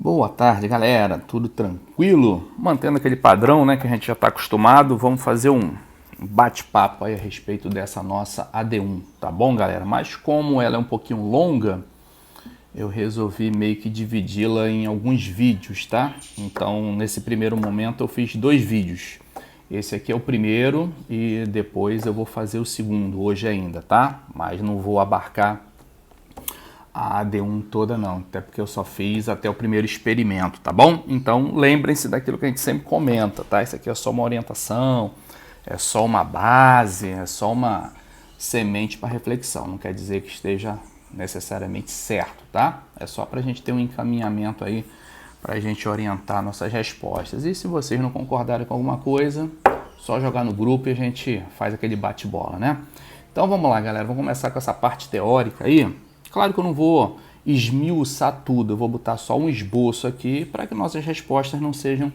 Boa tarde, galera. Tudo tranquilo? Mantendo aquele padrão, né, que a gente já está acostumado, vamos fazer um bate-papo aí a respeito dessa nossa AD1, tá bom, galera? Mas como ela é um pouquinho longa, eu resolvi meio que dividi-la em alguns vídeos, tá? Então, nesse primeiro momento, eu fiz 2 vídeos. Esse aqui é o primeiro e depois eu vou fazer o segundo, hoje ainda, tá? Mas não vou abarcar a AD1 toda não, até porque eu só fiz até o primeiro experimento, tá bom? Então lembrem-se daquilo que a gente sempre comenta, tá? Isso aqui é só uma orientação, é só uma base, é só uma semente para reflexão, não quer dizer que esteja necessariamente certo, tá? É só para a gente ter um encaminhamento aí, para a gente orientar nossas respostas. E se vocês não concordarem com alguma coisa, só jogar no grupo e a gente faz aquele bate-bola, né? Então vamos lá, galera, vamos começar com essa parte teórica aí. Claro que eu não vou esmiuçar tudo, eu vou botar só um esboço aqui para que nossas respostas não sejam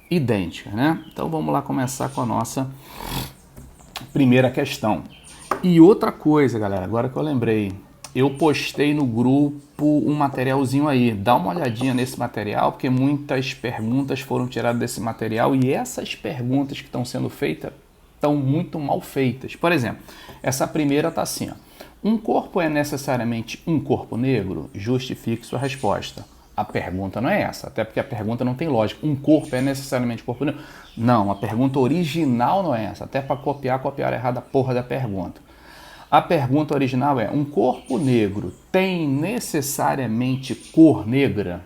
idênticas, né? Então vamos lá começar com a nossa primeira questão. E outra coisa, galera, agora que eu lembrei, eu postei no grupo um materialzinho aí, dá uma olhadinha nesse material, porque muitas perguntas foram tiradas desse material e essas perguntas que estão sendo feitas estão muito mal feitas. Por exemplo, essa primeira está assim, ó. Um corpo é necessariamente um corpo negro? Justifique sua resposta. A pergunta não é essa, até porque a pergunta não tem lógica. Um corpo é necessariamente corpo negro? Não, a pergunta original não é essa. Até para copiar errado a porra da pergunta. A pergunta original é: um corpo negro tem necessariamente cor negra?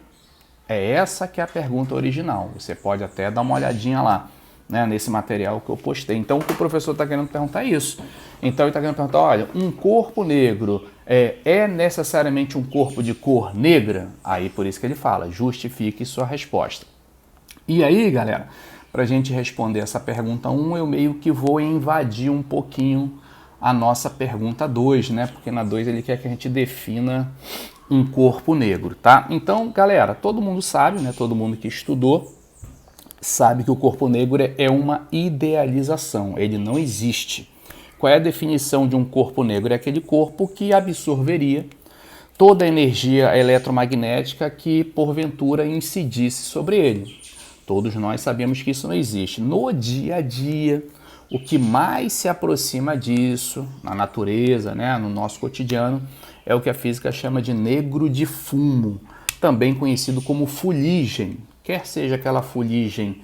É essa que é a pergunta original. Você pode até dar uma olhadinha lá, né, nesse material que eu postei. Então o que o professor está querendo perguntar é isso. Então ele está querendo perguntar, olha, um corpo negro é necessariamente um corpo de cor negra? Aí por isso que ele fala, justifique sua resposta. E aí, galera, para a gente responder essa pergunta 1, eu meio que vou invadir um pouquinho a nossa pergunta 2, né? Porque na 2 ele quer que a gente defina um corpo negro, tá? Então, galera, todo mundo sabe, né? Todo mundo que estudou sabe que o corpo negro é uma idealização, ele não existe. Qual é a definição de um corpo negro? É aquele corpo que absorveria toda a energia eletromagnética que porventura incidisse sobre ele. Todos nós sabemos que isso não existe. No dia a dia, o que mais se aproxima disso, na natureza, né, no nosso cotidiano, é o que a física chama de negro de fumo, também conhecido como fuligem, quer seja aquela fuligem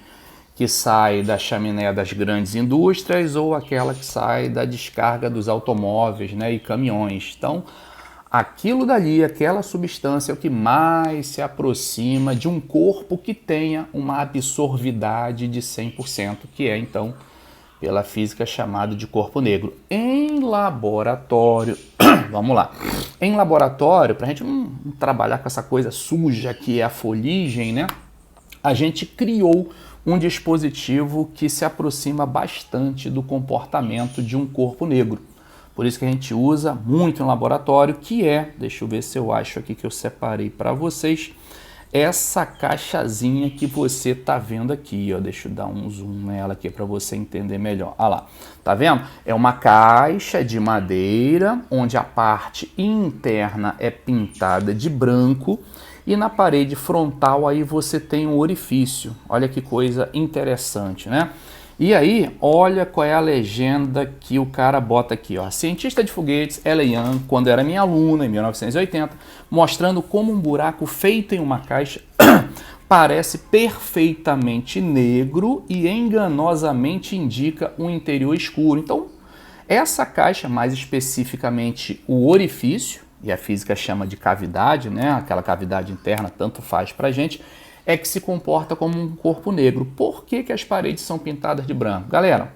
que sai da chaminé das grandes indústrias ou aquela que sai da descarga dos automóveis, né, e caminhões. Então, aquilo dali, aquela substância é o que mais se aproxima de um corpo que tenha uma absorvidade de 100%, que é, então, pela física chamado de corpo negro. Em laboratório, vamos lá, em laboratório, para a gente não trabalhar com essa coisa suja que é a fuligem, né, a gente criou um dispositivo que se aproxima bastante do comportamento de um corpo negro. Por isso que a gente usa muito em laboratório, que é, deixa eu ver se eu acho aqui que eu separei para vocês, essa caixazinha que você tá vendo aqui, ó, deixa eu dar um zoom nela aqui para você entender melhor. Olha lá, tá vendo? É uma caixa de madeira, onde a parte interna é pintada de branco, e na parede frontal aí você tem um orifício. Olha que coisa interessante, né? E aí, olha qual é a legenda que o cara bota aqui, ó. Cientista de foguetes, Ella Young, quando era minha aluna, em 1980, mostrando como um buraco feito em uma caixa parece perfeitamente negro e enganosamente indica um interior escuro. Então, essa caixa, mais especificamente o orifício, e a física chama de cavidade, né? Aquela cavidade interna, tanto faz pra gente, é que se comporta como um corpo negro. Por que que as paredes são pintadas de branco? Galera,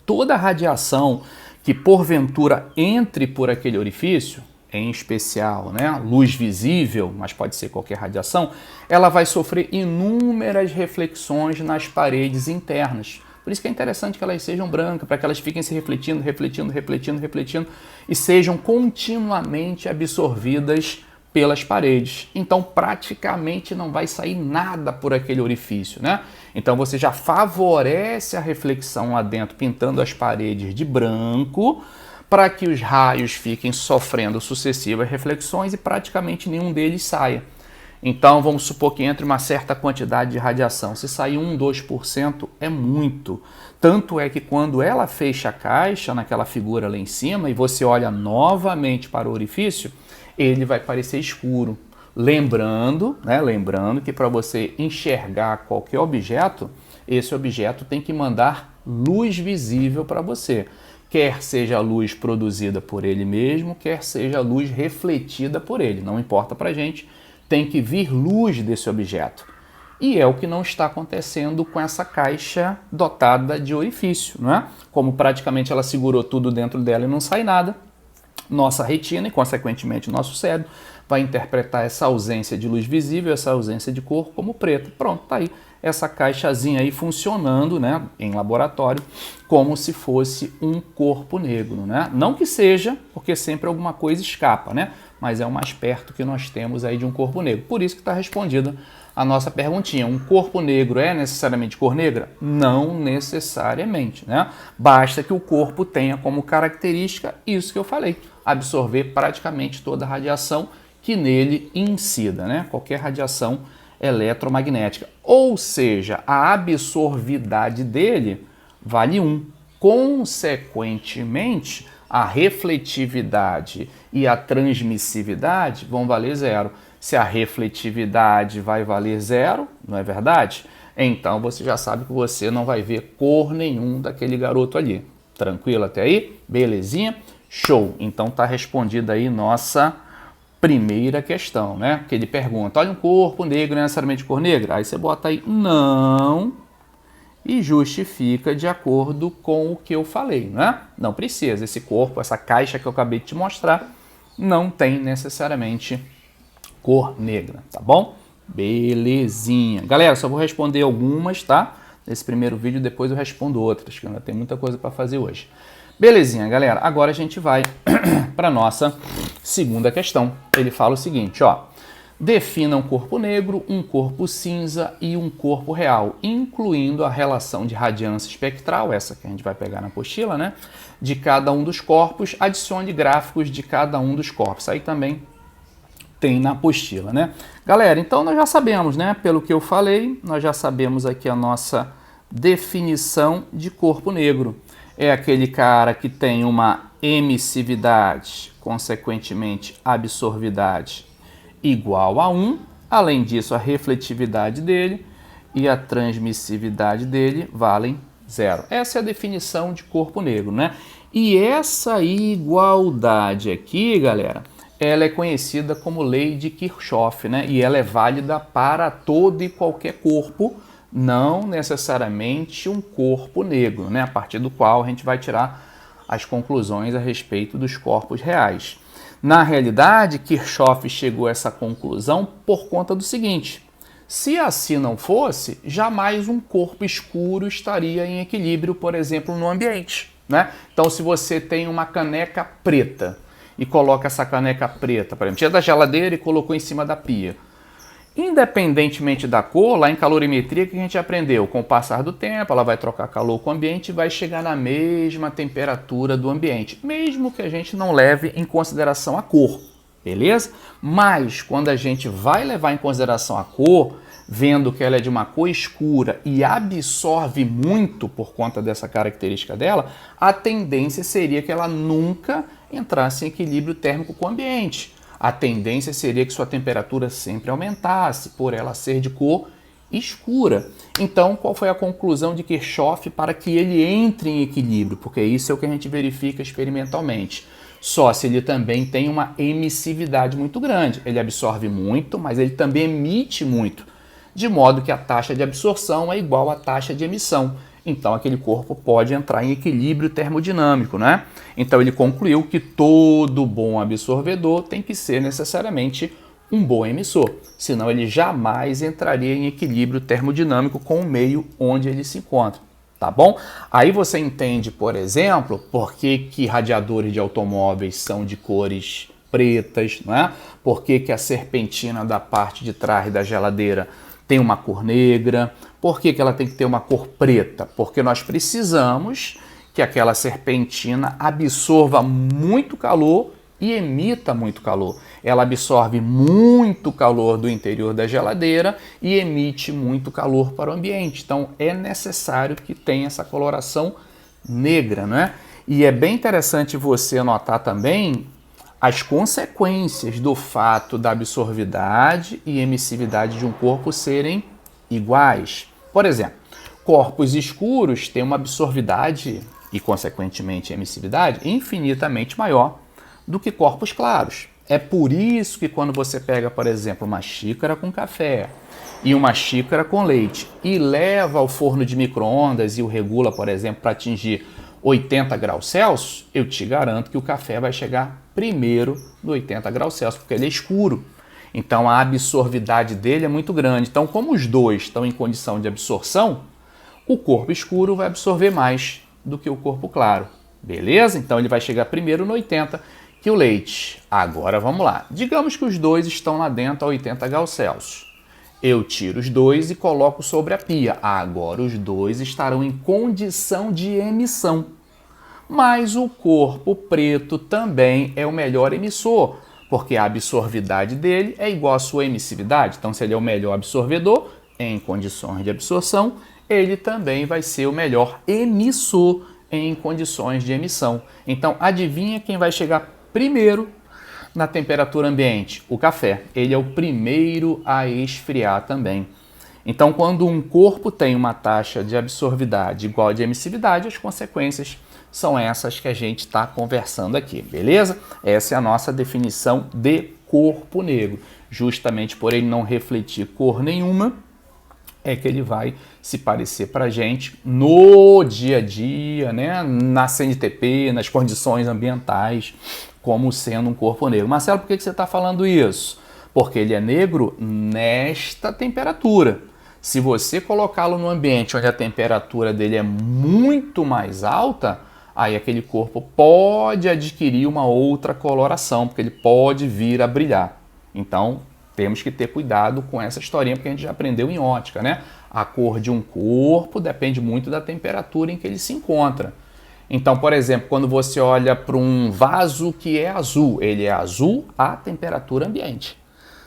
toda a radiação que porventura entre por aquele orifício, em especial, né, luz visível, mas pode ser qualquer radiação, ela vai sofrer inúmeras reflexões nas paredes internas. Por isso que é interessante que elas sejam brancas, para que elas fiquem se refletindo e sejam continuamente absorvidas pelas paredes. Então, praticamente não vai sair nada por aquele orifício, né? Então, você já favorece a reflexão lá dentro, pintando as paredes de branco, para que os raios fiquem sofrendo sucessivas reflexões e praticamente nenhum deles saia. Então, vamos supor que entre uma certa quantidade de radiação. Se sair 1, 2% é muito. Tanto é que quando ela fecha a caixa, naquela figura lá em cima, e você olha novamente para o orifício, ele vai parecer escuro. Lembrando que para você enxergar qualquer objeto, esse objeto tem que mandar luz visível para você. Quer seja a luz produzida por ele mesmo, quer seja a luz refletida por ele. Não importa para a gente, tem que vir luz desse objeto. E é o que não está acontecendo com essa caixa dotada de orifício, não é? Como praticamente ela segurou tudo dentro dela e não sai nada, nossa retina e, consequentemente, nosso cérebro vai interpretar essa ausência de luz visível, essa ausência de cor como preta. Pronto, tá aí essa caixazinha aí funcionando, né, em laboratório, como se fosse um corpo negro, né? Não que seja, porque sempre alguma coisa escapa, né? Mas é o mais perto que nós temos aí de um corpo negro. Por isso que está respondida a nossa perguntinha. Um corpo negro é necessariamente cor negra? Não necessariamente, né? Basta que o corpo tenha como característica isso que eu falei, absorver praticamente toda a radiação que nele incida, né? Qualquer radiação eletromagnética. Ou seja, a absorvidade dele vale 1. Consequentemente, a refletividade e a transmissividade vão valer 0. Se a refletividade vai valer 0, não é verdade? Então você já sabe que você não vai ver cor nenhum daquele garoto ali. Tranquilo até aí? Belezinha? Show! Então tá respondida aí nossa primeira questão, né? Que ele pergunta, olha, um corpo negro não é necessariamente cor negra? Aí você bota aí, não, e justifica de acordo com o que eu falei, né? Não precisa, esse corpo, essa caixa que eu acabei de te mostrar, não tem necessariamente cor negra, tá bom? Belezinha. Galera, só vou responder algumas, tá? Nesse primeiro vídeo, depois eu respondo outras, que ainda tem muita coisa para fazer hoje. Belezinha, galera. Agora a gente vai para a nossa segunda questão. Ele fala o seguinte, ó. Defina um corpo negro, um corpo cinza e um corpo real, incluindo a relação de radiância espectral, essa que a gente vai pegar na apostila, né? De cada um dos corpos, adicione gráficos de cada um dos corpos. Aí também tem na apostila, né? Galera, então nós já sabemos, né? Pelo que eu falei, nós já sabemos aqui a nossa definição de corpo negro. É aquele cara que tem uma emissividade, consequentemente absorvidade, igual a 1. Além disso, a refletividade dele e a transmissividade dele valem 0. Essa é a definição de corpo negro, né? E essa igualdade aqui, galera, ela é conhecida como lei de Kirchhoff, né? E ela é válida para todo e qualquer corpo, não necessariamente um corpo negro, né? A partir do qual a gente vai tirar as conclusões a respeito dos corpos reais. Na realidade, Kirchhoff chegou a essa conclusão por conta do seguinte: se assim não fosse, jamais um corpo escuro estaria em equilíbrio, por exemplo, no ambiente, né? Então, se você tem uma caneca preta e coloca essa caneca preta, por exemplo, tira da geladeira e colocou em cima da pia, independentemente da cor, lá em calorimetria que a gente aprendeu, com o passar do tempo, ela vai trocar calor com o ambiente e vai chegar na mesma temperatura do ambiente, mesmo que a gente não leve em consideração a cor, beleza? Mas quando a gente vai levar em consideração a cor, vendo que ela é de uma cor escura e absorve muito por conta dessa característica dela, a tendência seria que ela nunca entrasse em equilíbrio térmico com o ambiente. A tendência seria que sua temperatura sempre aumentasse, por ela ser de cor escura. Então, qual foi a conclusão de Kirchhoff para que ele entre em equilíbrio? Porque isso é o que a gente verifica experimentalmente. Só se ele também tem uma emissividade muito grande. Ele absorve muito, mas ele também emite muito, de modo que a taxa de absorção é igual à taxa de emissão. Então, aquele corpo pode entrar em equilíbrio termodinâmico, né? Então, ele concluiu que todo bom absorvedor tem que ser necessariamente um bom emissor, senão ele jamais entraria em equilíbrio termodinâmico com o meio onde ele se encontra, tá bom? Aí você entende, por exemplo, por que radiadores de automóveis são de cores pretas, não é? Por que a serpentina da parte de trás da geladeira tem uma cor negra. Por que ela tem que ter uma cor preta? Porque nós precisamos que aquela serpentina absorva muito calor e emita muito calor. Ela absorve muito calor do interior da geladeira e emite muito calor para o ambiente. Então é necessário que tenha essa coloração negra, né? E é bem interessante você notar também as consequências do fato da absorvidade e emissividade de um corpo serem iguais. Por exemplo, corpos escuros têm uma absorvidade e, consequentemente, emissividade infinitamente maior do que corpos claros. É por isso que quando você pega, por exemplo, uma xícara com café e uma xícara com leite e leva ao forno de micro-ondas e o regula, por exemplo, para atingir 80 graus Celsius, eu te garanto que o café vai chegar primeiro no 80 graus Celsius, porque ele é escuro. Então a absorvidade dele é muito grande. Então, como os dois estão em condição de absorção, o corpo escuro vai absorver mais do que o corpo claro. Beleza? Então ele vai chegar primeiro no 80 que o leite. Agora vamos lá. Digamos que os dois estão lá dentro a 80 graus Celsius. Eu tiro os dois e coloco sobre a pia. Agora os dois estarão em condição de emissão. Mas o corpo preto também é o melhor emissor, porque a absorvidade dele é igual à sua emissividade. Então, se ele é o melhor absorvedor, em condições de absorção, ele também vai ser o melhor emissor em condições de emissão. Então, adivinha quem vai chegar primeiro na temperatura ambiente? O café. Ele é o primeiro a esfriar também. Então, quando um corpo tem uma taxa de absorvidade igual a de emissividade, as consequências são essas que a gente está conversando aqui, beleza? Essa é a nossa definição de corpo negro. Justamente por ele não refletir cor nenhuma, é que ele vai se parecer para a gente no dia a dia, né? Na CNTP, nas condições ambientais, como sendo um corpo negro. Marcelo, por que você está falando isso? Porque ele é negro nesta temperatura. Se você colocá-lo no ambiente onde a temperatura dele é muito mais alta, aí aquele corpo pode adquirir uma outra coloração, porque ele pode vir a brilhar. Então, temos que ter cuidado com essa historinha, porque a gente já aprendeu em ótica, né? A cor de um corpo depende muito da temperatura em que ele se encontra. Então, por exemplo, quando você olha para um vaso que é azul, ele é azul à temperatura ambiente.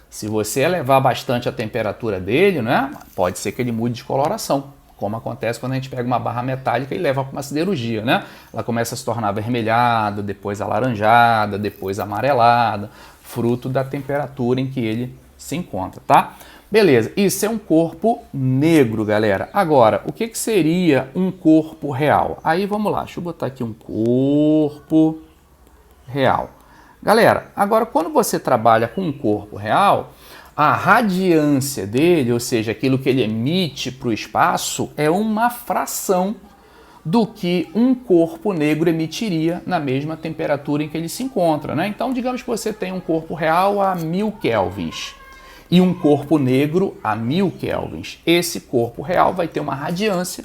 Se você elevar bastante a temperatura dele, né, pode ser que ele mude de coloração, como acontece quando a gente pega uma barra metálica e leva para uma siderurgia, né? Ela começa a se tornar avermelhada, depois alaranjada, depois amarelada, fruto da temperatura em que ele se encontra, tá? Beleza, isso é um corpo negro, galera. Agora, o que seria um corpo real? Aí vamos lá, deixa eu botar aqui um corpo real. Galera, agora quando você trabalha com um corpo real, a radiância dele, ou seja, aquilo que ele emite para o espaço, é uma fração do que um corpo negro emitiria na mesma temperatura em que ele se encontra, né? Então, digamos que você tem um corpo real a 1000 kelvins e um corpo negro a 1000 kelvins. Esse corpo real vai ter uma radiância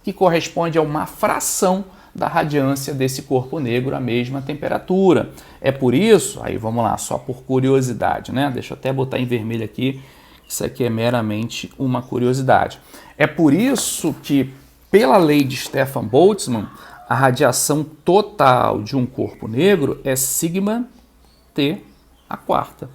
que corresponde a uma fração da radiância desse corpo negro à mesma temperatura. É por isso, aí vamos lá, só por curiosidade, né? Deixa eu até botar em vermelho aqui, isso aqui é meramente uma curiosidade. É por isso que, pela lei de Stefan Boltzmann, a radiação total de um corpo negro é sigma T a quarta.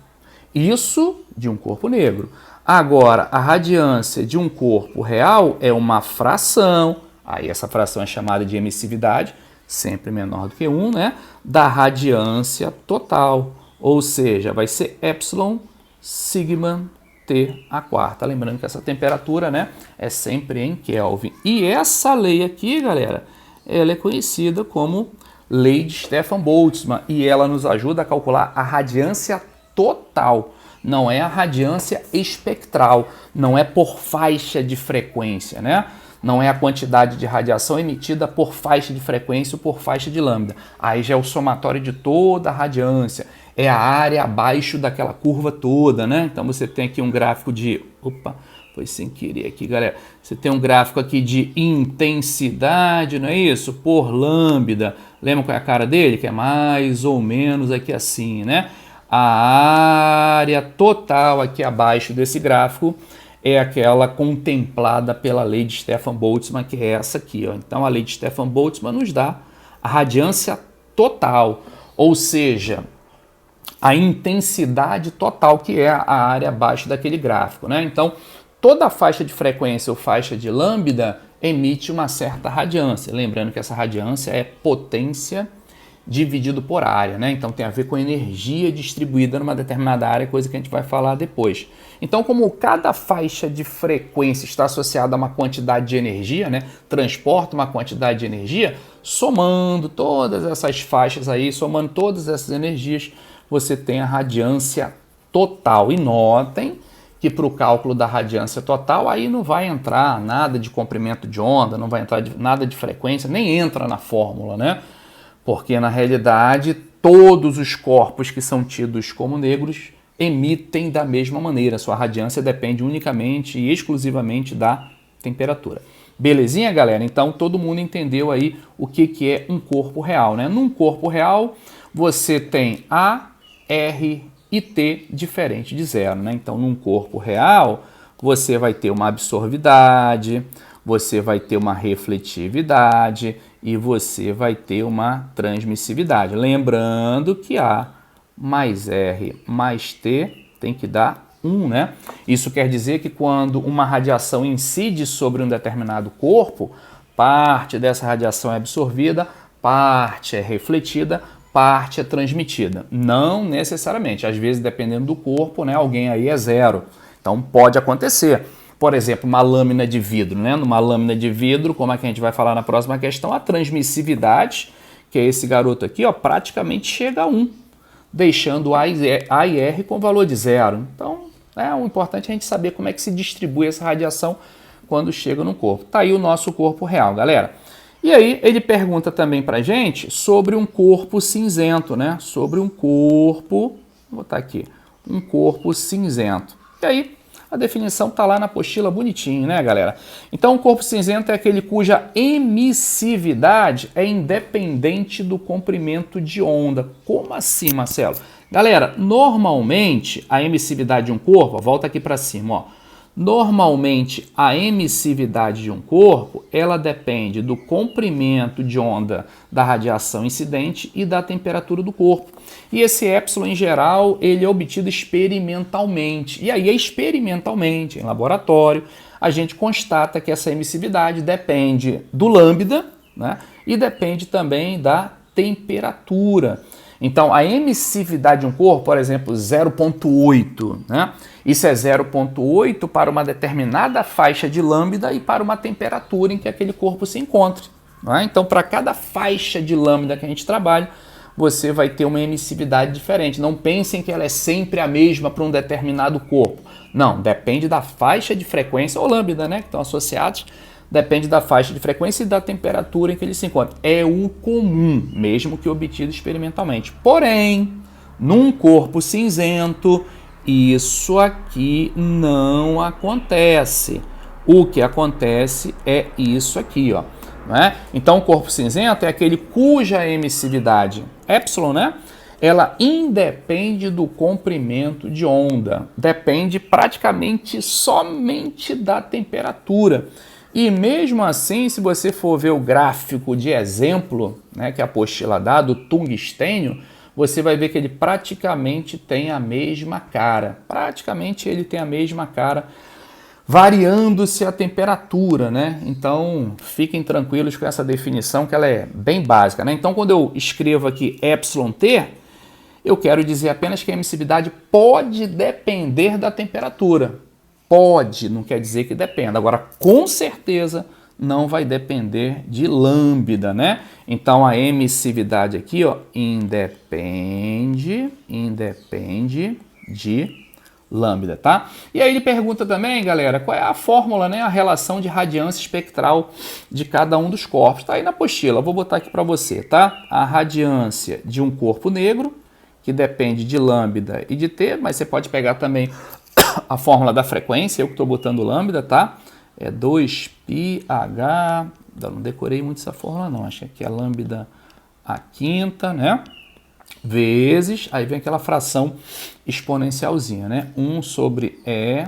Isso de um corpo negro. Agora, a radiância de um corpo real é uma fração, aí essa fração é chamada de emissividade, sempre menor do que 1, né? Da radiância total, ou seja, vai ser epsilon sigma T a quarta. Lembrando que essa temperatura, né, é sempre em Kelvin. E essa lei aqui, galera, ela é conhecida como lei de Stefan Boltzmann e ela nos ajuda a calcular a radiância total. Não é a radiância espectral, não é por faixa de frequência, né? Não é a quantidade de radiação emitida por faixa de frequência ou por faixa de lambda. Aí já é o somatório de toda a radiância. É a área abaixo daquela curva toda, né? Então você tem aqui um gráfico de... Opa, foi sem querer aqui, galera. Você tem um gráfico aqui de intensidade, não é isso? Por lambda. Lembra qual é a cara dele? Que é mais ou menos aqui assim, né? A área total aqui abaixo desse gráfico é aquela contemplada pela lei de Stefan Boltzmann, que é essa aqui, ó. Então, a lei de Stefan Boltzmann nos dá a radiância total, ou seja, a intensidade total, que é a área abaixo daquele gráfico, né? Então, toda faixa de frequência ou faixa de lambda emite uma certa radiância. Lembrando que essa radiância é potência dividido por área, né? Então tem a ver com energia distribuída numa determinada área, coisa que a gente vai falar depois. Então, como cada faixa de frequência está associada a uma quantidade de energia, né? Transporta uma quantidade de energia, somando todas essas faixas aí, somando todas essas energias, você tem a radiância total. E notem que para o cálculo da radiância total, aí não vai entrar nada de comprimento de onda, não vai entrar nada de frequência, nem entra na fórmula, né? Porque, na realidade, todos os corpos que são tidos como negros emitem da mesma maneira. Sua radiância depende unicamente e exclusivamente da temperatura. Belezinha, galera? Então, todo mundo entendeu aí o que é um corpo real, né? Num corpo real, você tem A, R e T diferente de zero, né? Então, num corpo real, você vai ter uma absorvidade, você vai ter uma refletividade e você vai ter uma transmissividade. Lembrando que A mais R mais T tem que dar 1, né? Isso quer dizer que quando uma radiação incide sobre um determinado corpo, parte dessa radiação é absorvida, parte é refletida, parte é transmitida. Não necessariamente. Às vezes, dependendo do corpo, né, alguém aí é zero. Então, pode acontecer. Por exemplo, uma lâmina de vidro, né? Numa lâmina de vidro, como é que a gente vai falar na próxima questão, a transmissividade, que é esse garoto aqui, ó, praticamente chega a 1, deixando A e R com valor de 0. Então, o importante é a gente saber como é que se distribui essa radiação quando chega no corpo. Tá aí o nosso corpo real, galera. E aí ele pergunta também pra gente sobre um corpo cinzento, né? Sobre um corpo, vou botar aqui, um corpo cinzento. E aí a definição está lá na apostila bonitinho, né, galera? Então, o corpo cinzento é aquele cuja emissividade é independente do comprimento de onda. Como assim, Marcelo? Galera, normalmente a emissividade de um corpo, volta aqui para cima, ó. Normalmente a emissividade de um corpo, ela depende do comprimento de onda da radiação incidente e da temperatura do corpo. E esse epsilon, em geral, ele é obtido experimentalmente. E aí, experimentalmente, em laboratório, a gente constata que essa emissividade depende do lambda, né? E depende também da temperatura. Então, a emissividade de um corpo, por exemplo, 0,8, né? Isso é 0,8 para uma determinada faixa de lambda e para uma temperatura em que aquele corpo se encontre, né? Então, para cada faixa de lambda que a gente trabalha, você vai ter uma emissividade diferente. Não pensem que ela é sempre a mesma para um determinado corpo. Não, depende da faixa de frequência ou lambda, né, que estão associados. Depende da faixa de frequência e da temperatura em que ele se encontra. É o comum, mesmo que obtido experimentalmente. Porém, num corpo cinzento, isso aqui não acontece. O que acontece é isso aqui, ó. Né? Então, o corpo cinzento é aquele cuja emissividade epsilon, né? Ela independe do comprimento de onda. Depende praticamente somente da temperatura. E mesmo assim, se você for ver o gráfico de exemplo, né, que a apostila dá, do tungstênio, você vai ver que ele praticamente tem a mesma cara. Praticamente ele tem a mesma cara, variando-se a temperatura, né? Então, fiquem tranquilos com essa definição, que ela é bem básica, né? Então, quando eu escrevo aqui εT, eu quero dizer apenas que a emissividade pode depender da temperatura. Pode, não quer dizer que dependa. Agora, com certeza, não vai depender de lambda, né? Então, a emissividade aqui, ó, independe de lambda, tá? E aí ele pergunta também, galera, qual é a fórmula, né? A relação de radiância espectral de cada um dos corpos. Tá aí na apostila, vou botar aqui para você, tá? A radiância de um corpo negro, que depende de lambda e de T, mas você pode pegar também a fórmula da frequência, eu que estou botando lambda, tá? É 2πh, não decorei muito essa fórmula não, acho que aqui é lambda a quinta, né? Vezes, aí vem aquela fração exponencialzinha, né? 1 sobre E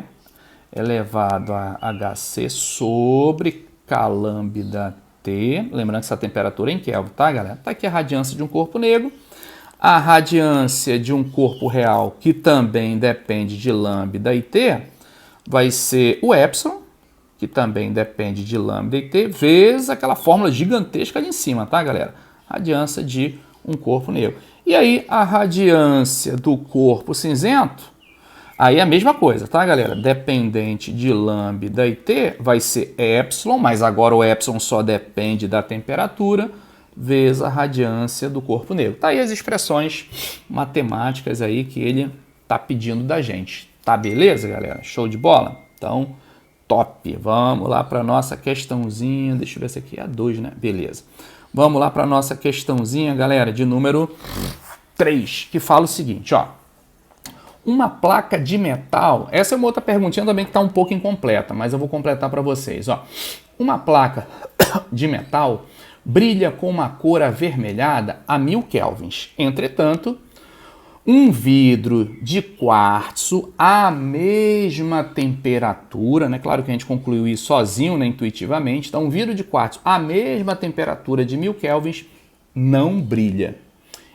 elevado a HC sobre K lambda T. Lembrando que essa temperatura é em Kelvin, tá, galera? Tá aqui a radiância de um corpo negro. A radiância de um corpo real, que também depende de lambda e t, vai ser o epsilon, que também depende de lambda e t, vezes aquela fórmula gigantesca ali em cima, tá, galera? Radiância de um corpo negro. E aí, a radiância do corpo cinzento, aí é a mesma coisa, tá, galera? Dependente de lambda e t, vai ser epsilon, mas agora o epsilon só depende da temperatura, vezes a radiância do corpo negro. Tá aí as expressões matemáticas aí que ele tá pedindo da gente. Tá beleza, galera? Show de bola? Então, top. Vamos lá para nossa questãozinha. Deixa eu ver se aqui é a 2, né? Beleza. Vamos lá para nossa questãozinha, galera, de número 3, que fala o seguinte, ó. Uma placa de metal, essa é uma outra perguntinha também que está um pouco incompleta, mas eu vou completar para vocês, ó. Uma placa de metal brilha com uma cor avermelhada a 1000 kelvins. Entretanto, um vidro de quartzo à mesma temperatura, né? Claro que a gente concluiu isso sozinho, né, intuitivamente. Então, um vidro de quartzo à mesma temperatura de 1000 kelvins não brilha.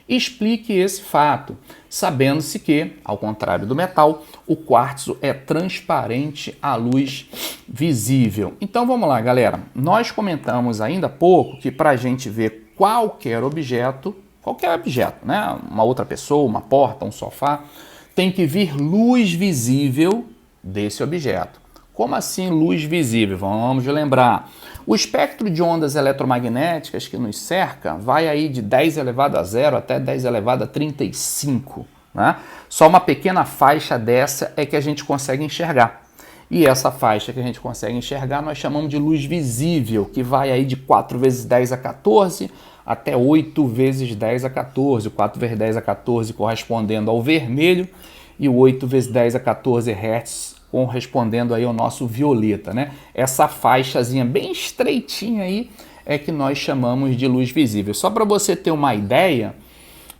Explique esse fato, sabendo-se que, ao contrário do metal, o quartzo é transparente à luz visível. Então vamos lá, galera. Nós comentamos ainda há pouco que para a gente ver qualquer objeto, né? Uma outra pessoa, uma porta, um sofá, tem que vir luz visível desse objeto. Como assim luz visível? Vamos lembrar. O espectro de ondas eletromagnéticas que nos cerca vai aí de 10 elevado a 0 até 10 elevado a 35. Né? Só uma pequena faixa dessa é que a gente consegue enxergar. E essa faixa que a gente consegue enxergar nós chamamos de luz visível, que vai aí de 4 vezes 10 a 14 até 8 vezes 10 a 14. 4 vezes 10 a 14 correspondendo ao vermelho e o 8 vezes 10 a 14 Hz correspondendo aí ao nosso violeta, né? Essa faixazinha bem estreitinha aí é que nós chamamos de luz visível. Só para você ter uma ideia,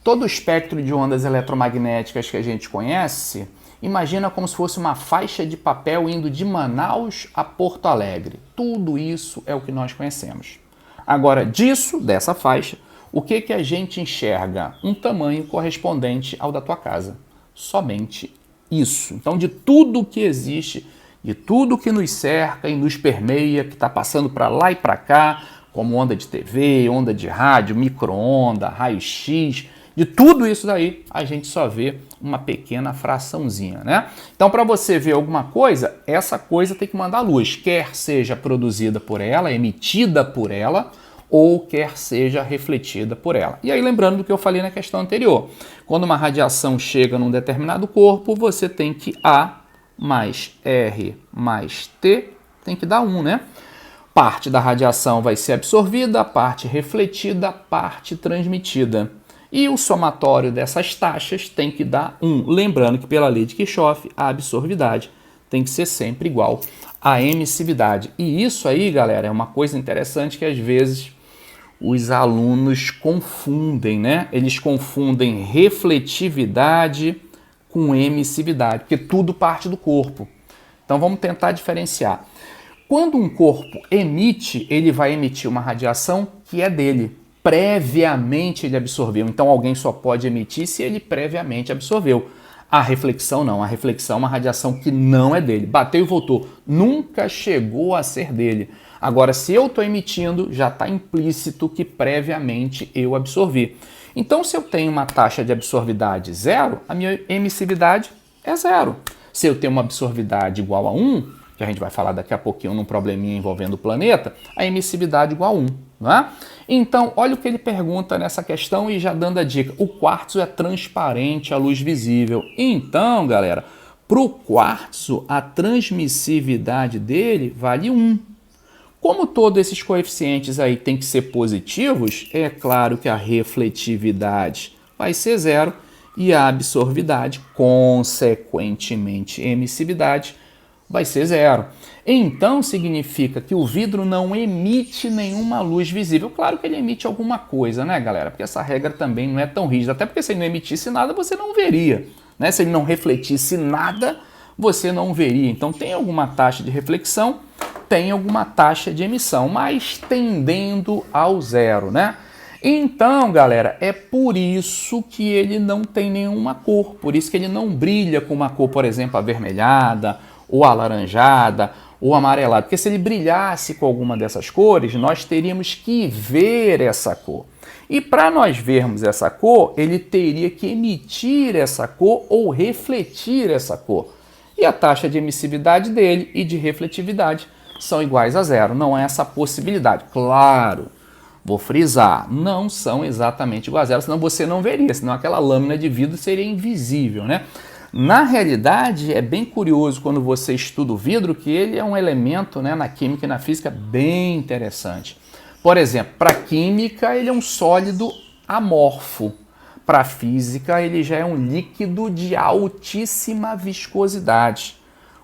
todo o espectro de ondas eletromagnéticas que a gente conhece, imagina como se fosse uma faixa de papel indo de Manaus a Porto Alegre. Tudo isso é o que nós conhecemos. Agora, dessa faixa, o que a gente enxerga? Um tamanho correspondente ao da tua casa. Somente isso. Então, de tudo que existe, de tudo que nos cerca e nos permeia, que está passando para lá e para cá, como onda de TV, onda de rádio, micro-onda, raio-x, de tudo isso daí, a gente só vê uma pequena fraçãozinha, né? Então, para você ver alguma coisa, essa coisa tem que mandar luz, quer seja produzida por ela, emitida por ela, ou quer seja refletida por ela. E aí, lembrando do que eu falei na questão anterior, quando uma radiação chega num determinado corpo, você tem que A mais R mais T tem que dar 1, né? Parte da radiação vai ser absorvida, parte refletida, parte transmitida. E o somatório dessas taxas tem que dar 1. Lembrando que pela lei de Kirchhoff, a absorvidade tem que ser sempre igual à emissividade. E isso aí, galera, é uma coisa interessante que às vezes os alunos confundem, né? Eles confundem refletividade com emissividade, porque tudo parte do corpo. Então vamos tentar diferenciar. Quando um corpo emite, ele vai emitir uma radiação que é dele. Previamente ele absorveu. Então alguém só pode emitir se ele previamente absorveu. A reflexão não. A reflexão é uma radiação que não é dele. Bateu e voltou. Nunca chegou a ser dele. Agora, se eu estou emitindo, já está implícito que previamente eu absorvi. Então, se eu tenho uma taxa de absorvidade 0, a minha emissividade é 0. Se eu tenho uma absorvidade igual a 1, que a gente vai falar daqui a pouquinho num probleminha envolvendo o planeta, a emissividade igual a 1. Não é? Então, olha o que ele pergunta nessa questão e já dando a dica. O quartzo é transparente à luz visível. Então, galera, para o quartzo, a transmissividade dele vale 1. Como todos esses coeficientes aí têm que ser positivos, é claro que a refletividade vai ser 0 e a absorvidade, consequentemente emissividade, vai ser 0. Então significa que o vidro não emite nenhuma luz visível. Claro que ele emite alguma coisa, né, galera? Porque essa regra também não é tão rígida. Até porque se ele não emitisse nada, você não veria, né? Se ele não refletisse nada, você não veria. Então tem alguma taxa de reflexão, tem alguma taxa de emissão, mas tendendo ao 0, né? Então, galera, é por isso que ele não tem nenhuma cor, por isso que ele não brilha com uma cor, por exemplo, avermelhada, ou alaranjada, ou amarelada. Porque se ele brilhasse com alguma dessas cores, nós teríamos que ver essa cor. E para nós vermos essa cor, ele teria que emitir essa cor ou refletir essa cor. E a taxa de emissividade dele e de refletividade são iguais a zero. Não é essa possibilidade. Claro, vou frisar, não são exatamente iguais a zero, senão você não veria, senão aquela lâmina de vidro seria invisível, né? Na realidade, é bem curioso quando você estuda o vidro que ele é um elemento, né, na química e na física bem interessante. Por exemplo, para a química ele é um sólido amorfo. Para a física ele já é um líquido de altíssima viscosidade.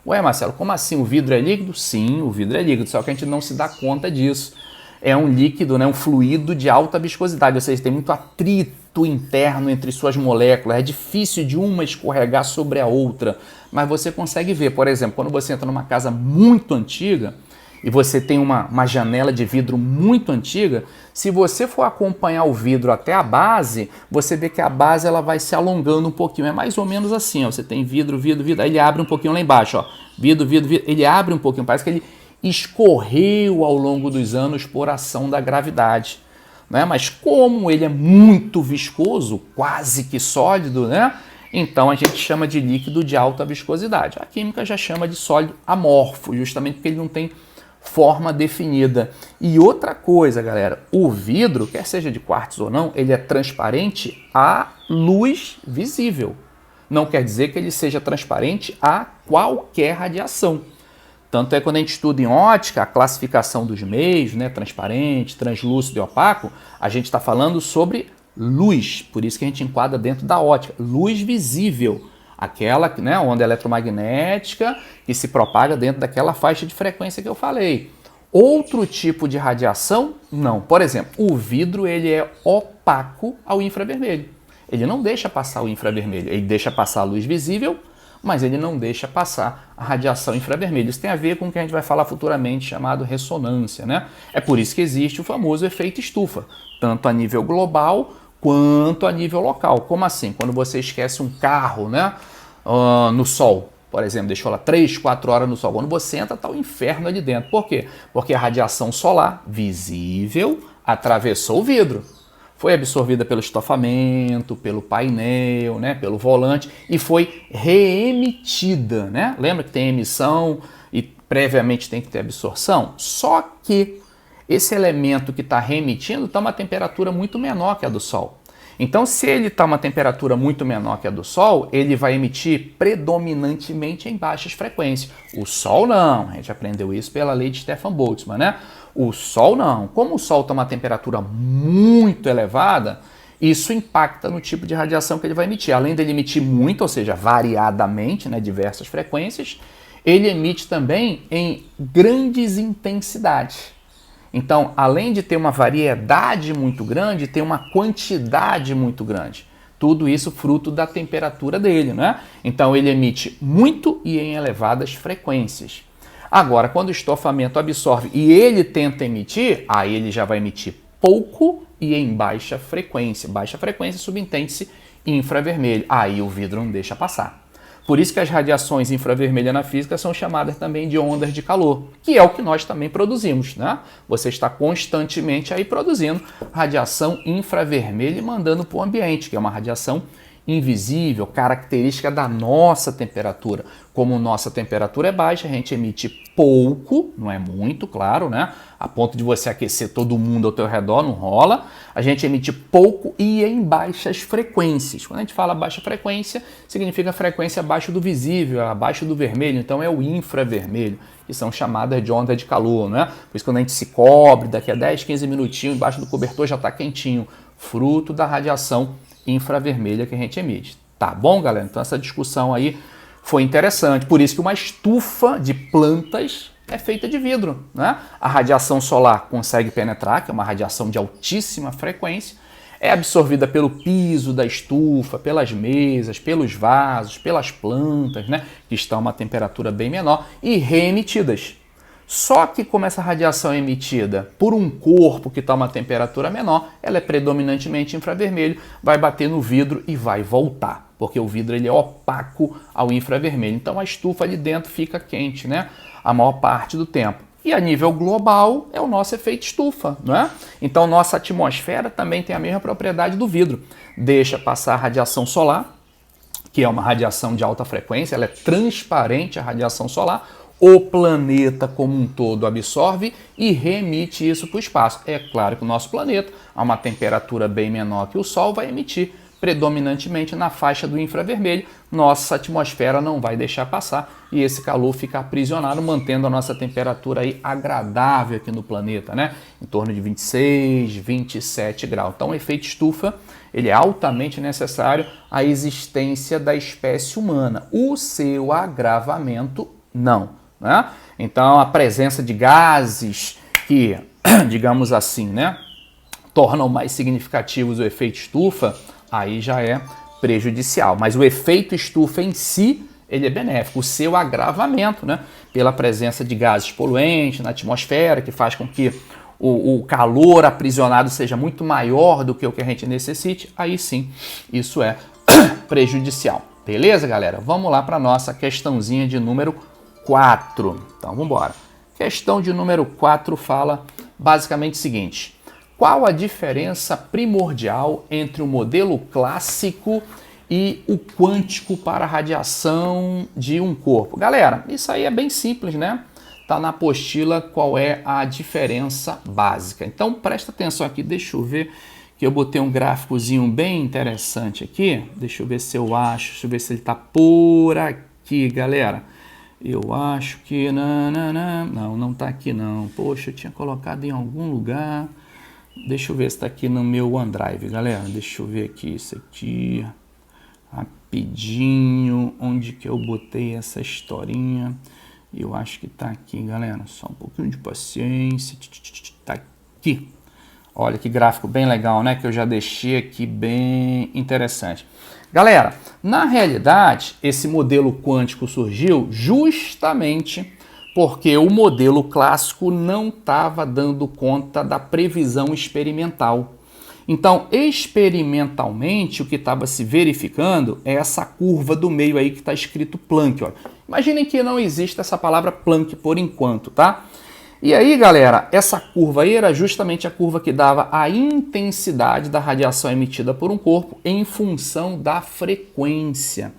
Ué, Marcelo, como assim? O vidro é líquido? Sim, o vidro é líquido, só que a gente não se dá conta disso. É um líquido, né, um fluido de alta viscosidade, ou seja, tem muito atrito interno entre suas moléculas, é difícil de uma escorregar sobre a outra, mas você consegue ver, por exemplo, quando você entra numa casa muito antiga e você tem uma janela de vidro muito antiga, se você for acompanhar o vidro até a base, você vê que a base ela vai se alongando um pouquinho, é mais ou menos assim, ó, você tem vidro, vidro, vidro, aí ele abre um pouquinho lá embaixo, ó, vidro, vidro, vidro, ele abre um pouquinho, parece que ele escorreu ao longo dos anos por ação da gravidade, né? Mas como ele é muito viscoso, quase que sólido, né? Então a gente chama de líquido de alta viscosidade. A química já chama de sólido amorfo, justamente porque ele não tem forma definida. E outra coisa, galera, o vidro, quer seja de quartzo ou não, ele é transparente à luz visível. Não quer dizer que ele seja transparente a qualquer radiação. Tanto é quando a gente estuda em ótica, a classificação dos meios, né, transparente, translúcido e opaco, a gente está falando sobre luz, por isso que a gente enquadra dentro da ótica, luz visível, aquela, né, onda eletromagnética que se propaga dentro daquela faixa de frequência que eu falei. Outro tipo de radiação, não. Por exemplo, o vidro ele é opaco ao infravermelho. Ele não deixa passar o infravermelho, ele deixa passar a luz visível, mas ele não deixa passar a radiação infravermelha. Isso tem a ver com o que a gente vai falar futuramente, chamado ressonância, né? É por isso que existe o famoso efeito estufa, tanto a nível global quanto a nível local. Como assim? Quando você esquece um carro, né, no sol, por exemplo, deixou lá 3, 4 horas no sol. Quando você entra, está o inferno ali dentro. Por quê? Porque a radiação solar visível atravessou o vidro. Foi absorvida pelo estofamento, pelo painel, né, pelo volante e foi reemitida, né? Lembra que tem emissão e previamente tem que ter absorção? Só que esse elemento que está reemitindo está uma temperatura muito menor que a do Sol. Então, se ele está uma temperatura muito menor que a do Sol, ele vai emitir predominantemente em baixas frequências. O Sol não, a gente aprendeu isso pela lei de Stefan Boltzmann, né? O Sol não. Como o Sol está uma temperatura muito elevada, isso impacta no tipo de radiação que ele vai emitir. Além dele emitir muito, ou seja, variadamente, né, diversas frequências, ele emite também em grandes intensidades. Então, além de ter uma variedade muito grande, tem uma quantidade muito grande. Tudo isso fruto da temperatura dele, né? Então, ele emite muito e em elevadas frequências. Agora, quando o estofamento absorve e ele tenta emitir, aí ele já vai emitir pouco e em baixa frequência. Baixa frequência subentende-se infravermelho. Aí o vidro não deixa passar. Por isso que as radiações infravermelhas na física são chamadas também de ondas de calor, que é o que nós também produzimos, né? Você está constantemente aí produzindo radiação infravermelha e mandando para o ambiente, que é uma radiação invisível, característica da nossa temperatura. Como nossa temperatura é baixa, a gente emite pouco, não é muito, claro, né? A ponto de você aquecer todo mundo ao teu redor, não rola. A gente emite pouco e em baixas frequências. Quando a gente fala baixa frequência, significa frequência abaixo do visível, abaixo do vermelho, então é o infravermelho, que são chamadas de onda de calor, né? Por isso quando a gente se cobre, daqui a 10, 15 minutinhos, embaixo do cobertor já está quentinho, fruto da radiação infravermelha que a gente emite. Tá bom, galera? Então essa discussão aí foi interessante. Por isso que uma estufa de plantas é feita de vidro, né? A radiação solar consegue penetrar, que é uma radiação de altíssima frequência, é absorvida pelo piso da estufa, pelas mesas, pelos vasos, pelas plantas, né? Que estão a uma temperatura bem menor e reemitidas. Só que como essa radiação é emitida por um corpo que está a uma temperatura menor, ela é predominantemente infravermelho, vai bater no vidro e vai voltar, porque o vidro ele é opaco ao infravermelho. Então a estufa ali dentro fica quente, né? A maior parte do tempo. E a nível global é o nosso efeito estufa, não é? Então nossa atmosfera também tem a mesma propriedade do vidro. Deixa passar a radiação solar, que é uma radiação de alta frequência, ela é transparente a radiação solar, o planeta como um todo absorve e remite isso para o espaço. É claro que o nosso planeta, a uma temperatura bem menor que o Sol, vai emitir predominantemente na faixa do infravermelho. Nossa atmosfera não vai deixar passar e esse calor fica aprisionado, mantendo a nossa temperatura aí agradável aqui no planeta, né? Em torno de 26, 27 graus. Então o efeito estufa, ele é altamente necessário à existência da espécie humana. O seu agravamento, não. Né? Então, a presença de gases que, digamos assim, né, tornam mais significativos o efeito estufa, aí já é prejudicial. Mas o efeito estufa em si, ele é benéfico. O seu agravamento, né, pela presença de gases poluentes na atmosfera, que faz com que o calor aprisionado seja muito maior do que o que a gente necessite, aí sim, isso é prejudicial. Beleza, galera? Vamos lá para a nossa questãozinha de número 4. Então, vamos embora. Questão de número 4 fala basicamente o seguinte: qual a diferença primordial entre o modelo clássico e o quântico para a radiação de um corpo? Galera, isso aí é bem simples, né? Tá na apostila qual é a diferença básica. Então, presta atenção aqui, deixa eu ver que eu botei um gráficozinho bem interessante aqui. Deixa eu ver se eu acho, deixa eu ver se ele tá por aqui, galera. Eu acho que... Não tá aqui não. Poxa, eu tinha colocado em algum lugar. Deixa eu ver se tá aqui no meu OneDrive, galera. Deixa eu ver aqui, isso aqui. Rapidinho. Onde que eu botei essa historinha? Eu acho que tá aqui, galera. Só um pouquinho de paciência. Tá aqui. Olha que gráfico bem legal, né? Que eu já deixei aqui bem interessante. Galera, na realidade, esse modelo quântico surgiu justamente porque o modelo clássico não estava dando conta da previsão experimental. Então, experimentalmente, o que estava se verificando é essa curva do meio aí que está escrito Planck. Ó. Imaginem que não existe essa palavra Planck por enquanto, tá? E aí, galera, essa curva aí era justamente a curva que dava a intensidade da radiação emitida por um corpo em função da frequência.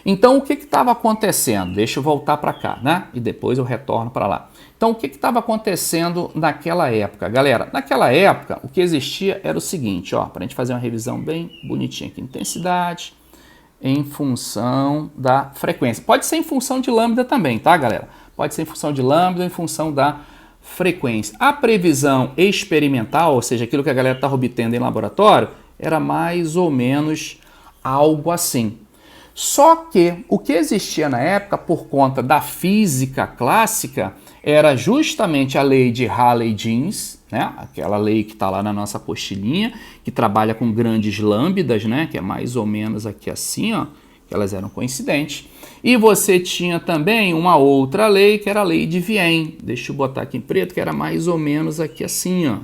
Então, o que estava acontecendo? Deixa eu voltar para cá, né? E depois eu retorno para lá. Então, o que estava acontecendo naquela época? Galera, naquela época, o que existia era o seguinte, ó, para a gente fazer uma revisão bem bonitinha aqui. Intensidade em função da frequência. Pode ser em função de lambda também, tá, galera? Pode ser em função de lambda ou em função da frequência. A previsão experimental, ou seja, aquilo que a galera estava obtendo em laboratório, era mais ou menos algo assim. Só que o que existia na época, por conta da física clássica, era justamente a lei de Rayleigh-Jeans, né? Aquela lei que está lá na nossa apostilinha, que trabalha com grandes lambdas, né? Que é mais ou menos aqui assim, ó, que elas eram coincidentes. E você tinha também uma outra lei, que era a lei de Wien. Deixa eu botar aqui em preto, que era mais ou menos aqui assim, ó.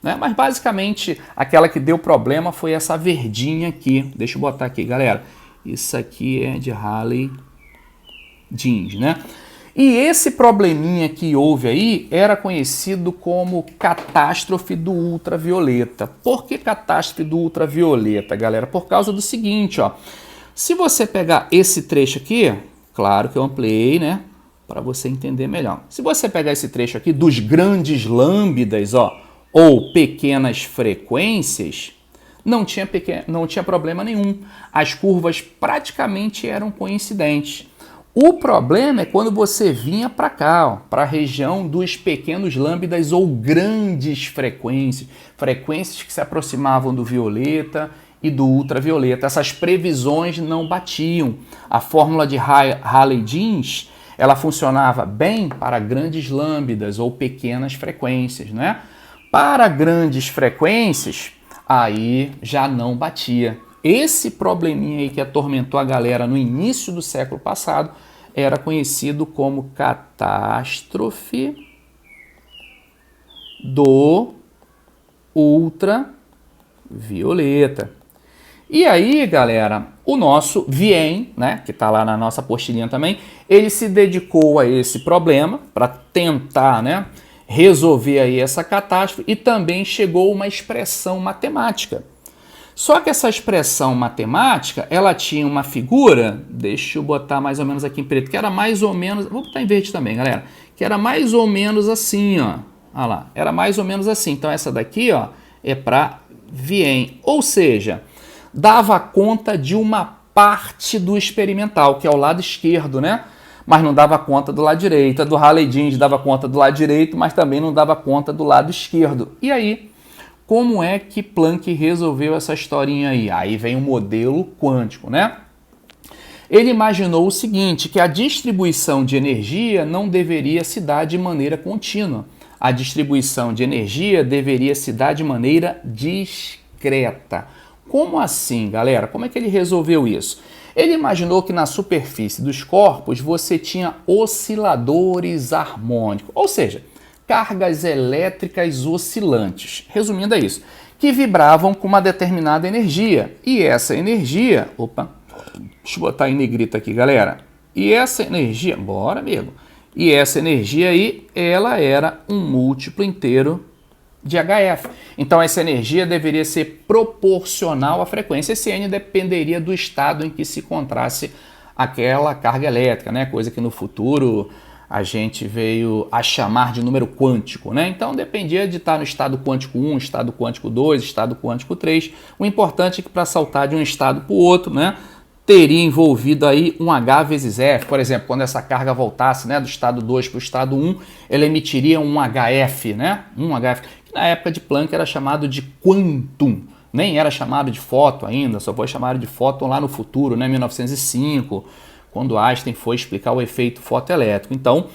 Né? Mas basicamente, aquela que deu problema foi essa verdinha aqui. Deixa eu botar aqui, galera. Isso aqui é de Rayleigh-Jeans, né? E esse probleminha que houve aí era conhecido como catástrofe do ultravioleta. Por que catástrofe do ultravioleta, galera? Por causa do seguinte, ó. Se você pegar esse trecho aqui, claro que eu ampliei, né? Para você entender melhor. Se você pegar esse trecho aqui dos grandes lambdas, ó, ou pequenas frequências, não tinha problema nenhum. As curvas praticamente eram coincidentes. O problema é quando você vinha para cá, para a região dos pequenos lambdas ou grandes frequências, frequências que se aproximavam do violeta e do ultravioleta. Essas previsões não batiam. A fórmula de Rayleigh-Jeans, ela funcionava bem para grandes lambdas ou pequenas frequências, né? Para grandes frequências, aí já não batia. Esse probleminha aí que atormentou a galera no início do século passado era conhecido como catástrofe do ultravioleta. E aí, galera, o nosso Wien, né, que está lá na nossa apostilinha também, ele se dedicou a esse problema para tentar, né, resolver aí essa catástrofe e também chegou a uma expressão matemática. Só que essa expressão matemática, ela tinha uma figura, deixa eu botar mais ou menos aqui em preto, que era mais ou menos, vou botar em verde também, galera, que era mais ou menos assim, ó. Olha lá, era mais ou menos assim. Então essa daqui, ó, é para Wien, ou seja, dava conta de uma parte do experimental, que é o lado esquerdo, né? Mas não dava conta do lado direito. Do Rayleigh-Jeans dava conta do lado direito, mas também não dava conta do lado esquerdo. E aí, como é que Planck resolveu essa historinha aí? Aí vem o modelo quântico, né? Ele imaginou o seguinte, que a distribuição de energia não deveria se dar de maneira contínua. A distribuição de energia deveria se dar de maneira discreta. Como assim, galera? Como é que ele resolveu isso? Ele imaginou que na superfície dos corpos você tinha osciladores harmônicos, ou seja, cargas elétricas oscilantes, resumindo é isso, que vibravam com uma determinada energia. E essa energia, deixa eu botar em negrito aqui, galera. E essa energia, bora amigo, e essa energia aí, ela era um múltiplo inteiro de HF. Então essa energia deveria ser proporcional à frequência. Esse N dependeria do estado em que se encontrasse aquela carga elétrica, né? Coisa que no futuro a gente veio a chamar de número quântico, né? Então dependia de estar no estado quântico 1, estado quântico 2, estado quântico 3. O importante é que para saltar de um estado para o outro, né, teria envolvido aí um H vezes F. Por exemplo, quando essa carga voltasse, né, do estado 2 para o estado 1, ela emitiria um HF, né? Um HF, que na época de Planck era chamado de quantum. Nem era chamado de fóton ainda, só foi chamado de fóton lá no futuro, né, 1905, quando Einstein foi explicar o efeito fotoelétrico. Então,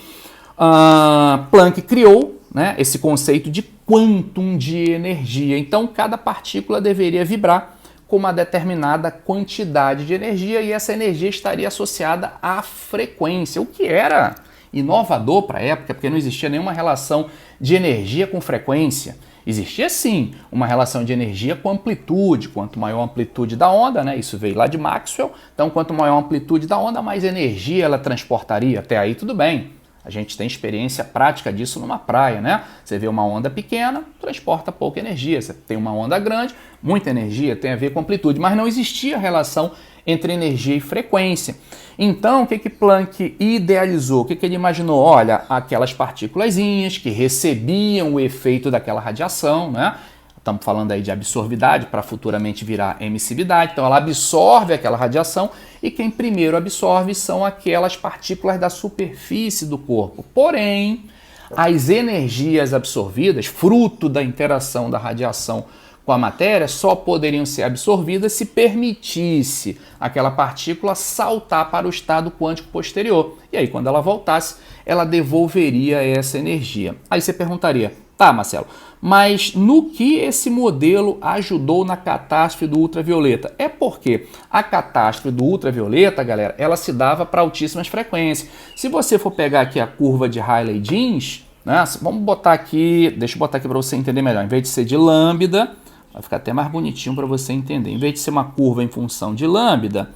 Planck criou, né, esse conceito de quantum de energia. Então, cada partícula deveria vibrar com uma determinada quantidade de energia e essa energia estaria associada à frequência, o que era inovador para a época, porque não existia nenhuma relação de energia com frequência. Existia sim uma relação de energia com amplitude. Quanto maior a amplitude da onda, né, isso veio lá de Maxwell, então quanto maior a amplitude da onda, mais energia ela transportaria. Até aí tudo bem. A gente tem experiência prática disso numa praia, né? Você vê uma onda pequena, transporta pouca energia. Você tem uma onda grande, muita energia, tem a ver com amplitude. Mas não existia relação entre energia e frequência. Então, o que Planck idealizou? O que ele imaginou? Olha, aquelas partículazinhas que recebiam o efeito daquela radiação, né? Estamos falando aí de absorvidade para futuramente virar emissividade. Então ela absorve aquela radiação e quem primeiro absorve são aquelas partículas da superfície do corpo. Porém, as energias absorvidas, fruto da interação da radiação com a matéria, só poderiam ser absorvidas se permitisse aquela partícula saltar para o estado quântico posterior. E aí, quando ela voltasse, ela devolveria essa energia. Aí você perguntaria, tá, Marcelo, mas no que esse modelo ajudou na catástrofe do ultravioleta? É porque a catástrofe do ultravioleta, galera, ela se dava para altíssimas frequências. Se você for pegar aqui a curva de Rayleigh-Jeans, né, vamos botar aqui, deixa eu botar aqui para você entender melhor. Em vez de ser de lambda, vai ficar até mais bonitinho para você entender. Em vez de ser uma curva em função de lambda,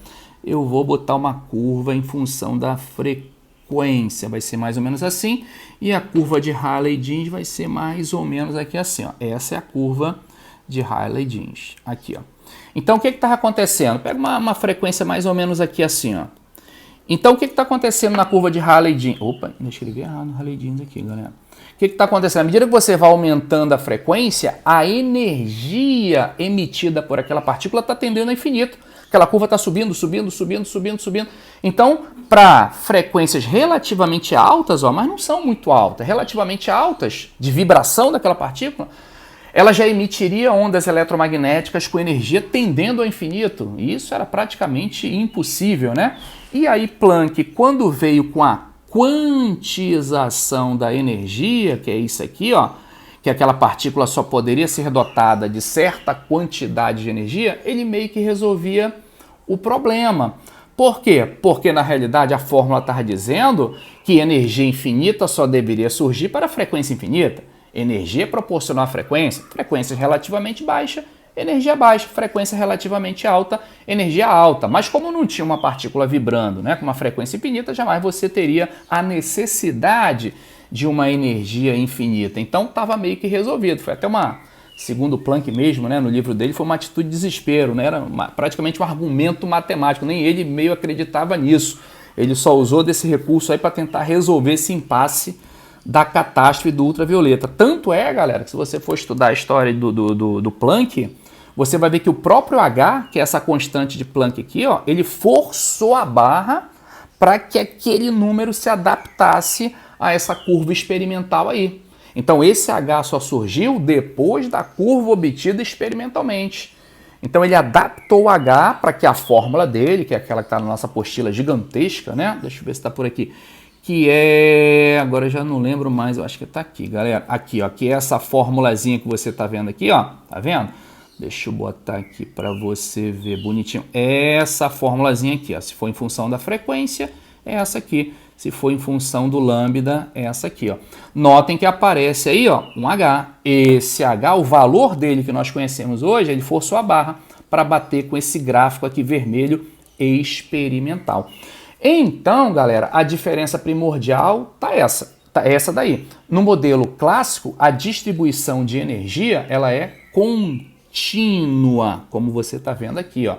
eu vou botar uma curva em função da frequência. Vai ser mais ou menos assim. E a curva de Rayleigh-Jeans vai ser mais ou menos aqui assim, ó. Essa é a curva de Rayleigh-Jeans. Aqui, ó. Então, o que estava acontecendo? Pega uma frequência mais ou menos aqui assim, ó. Então, o que está acontecendo na curva de Rayleigh-Jeans? Opa, ainda escrevi errado Rayleigh-Jeans aqui, galera. O que está acontecendo? À medida que você vai aumentando a frequência, a energia emitida por aquela partícula está tendendo ao infinito. Aquela curva está subindo, subindo, subindo, subindo, subindo. Então, para frequências relativamente altas, ó, mas não são muito altas, relativamente altas, de vibração daquela partícula, ela já emitiria ondas eletromagnéticas com energia tendendo ao infinito. E isso era praticamente impossível, né? E aí Planck, quando veio com a quantização da energia, que é isso aqui, ó, que aquela partícula só poderia ser dotada de certa quantidade de energia, ele meio que resolvia o problema. Por quê? Porque na realidade a fórmula está dizendo que energia infinita só deveria surgir para frequência infinita. Energia é proporcional à frequência, frequência relativamente baixa, energia baixa, frequência relativamente alta, energia alta. Mas como não tinha uma partícula vibrando, né, com uma frequência infinita, jamais você teria a necessidade de uma energia infinita. Então estava meio que resolvido. Foi até segundo Planck mesmo, né, no livro dele, foi uma atitude de desespero, né, era praticamente um argumento matemático, nem ele meio acreditava nisso. Ele só usou desse recurso aí para tentar resolver esse impasse da catástrofe do ultravioleta. Tanto é, galera, que se você for estudar a história do Planck, você vai ver que o próprio H, que é essa constante de Planck aqui, ó, ele forçou a barra para que aquele número se adaptasse a essa curva experimental aí. Então esse H só surgiu depois da curva obtida experimentalmente. Então ele adaptou o H para que a fórmula dele, que é aquela que está na nossa apostila gigantesca, né? Deixa eu ver se está por aqui. Que é... Agora eu já não lembro mais, eu acho que está aqui, galera. Aqui, ó. Que é essa formulazinha que você está vendo aqui, ó. Tá vendo? Deixa eu botar aqui para você ver bonitinho. Essa formulazinha aqui, ó. Se for em função da frequência, é essa aqui. Se for em função do lambda, é essa aqui, ó. Notem que aparece aí, ó, um H. Esse H, o valor dele que nós conhecemos hoje, ele forçou a barra para bater com esse gráfico aqui vermelho experimental. Então, galera, a diferença primordial tá essa daí. No modelo clássico, a distribuição de energia, ela é contínua, como você está vendo aqui, ó.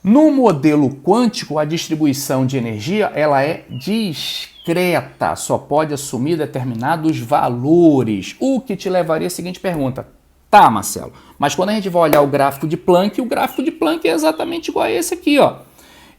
No modelo quântico, a distribuição de energia, ela é discreta, só pode assumir determinados valores, o que te levaria à seguinte pergunta: tá, Marcelo, mas quando a gente vai olhar o gráfico de Planck é exatamente igual a esse aqui, ó.